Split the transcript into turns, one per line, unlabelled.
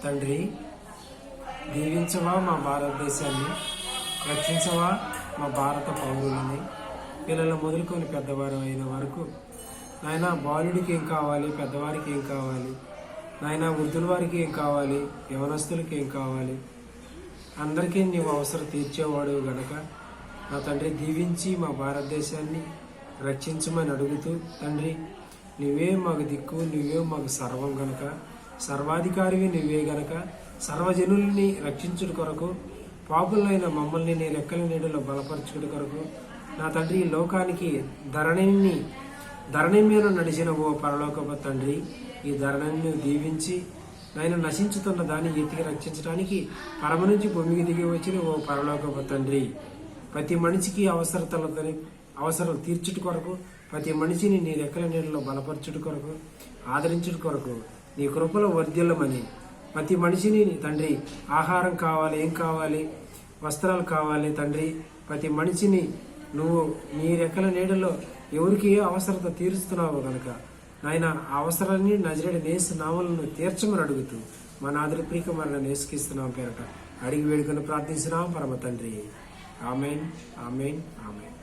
తండ్రి, దీవించవా మా భారతదేశాన్ని, రక్షించవా మా భారత పౌరులని, పిల్లలు మొదలుకొని పెద్దవారు అయిన వరకు నాయన, బాలుడికి ఏం కావాలి, పెద్దవారికి ఏం కావాలి, నాయన వృద్ధుల వారికి ఏం కావాలి, యవనస్తులకి ఏం కావాలి, అందరికీ నీవు అవసరం తీర్చేవాడు గనక నా తండ్రి, దీవించి మా భారతదేశాన్ని రక్షించమని అడుగుతూ, తండ్రి నువ్వే మాకు దిక్కు, నువ్వే మాకు సర్వం గనక, సర్వాధికారివి నువ్వే గనక, సర్వజనుల్ని రక్షించుట కొరకు, పాపులైన మమ్మల్ని నీ రెక్కల నీడలో బలపరచుట కొరకు నా తండ్రి, ఈ లోకానికి ధరణి మీద నడిచిన ఓ పరలోకపు తండ్రి, ఈ ధరణిని దీవించి నాయన నశించుతున్న దాన్ని ఎత్తికి రక్షించడానికి పరమ నుంచి భూమికి దిగి వచ్చిన ఓ పరలోకపు తండ్రి, ప్రతి మనిషికి అవసరం తీర్చుట కొరకు, ప్రతి మనిషిని నీ రెక్కల నీడలో బలపరచుట కొరకు, ఆదరించుట కొరకు నీ కృపలో వర్ధిల్లమని, ప్రతి మనిషిని తండ్రి ఆహారం కావాలి, ఏం కావాలి, వస్త్రాలు కావాలి తండ్రి, ప్రతి మనిషిని నువ్వు నీ రెక్కల నీడలో ఎవరికి ఏ అవసరత తీరుస్తున్నావు గనక నాయన, ఆ అవసరాన్ని నజరేయుడైన యేసు నామములో తీర్చమని అడుగుతూ మా నాదుడి ప్రియకుమారుని యేసుక్రీస్తు పేరట అడిగి వేడుకొని ప్రార్థిస్తున్నాం పరమ తండ్రి. ఆమేన్, ఆమేన్, ఆమేన్.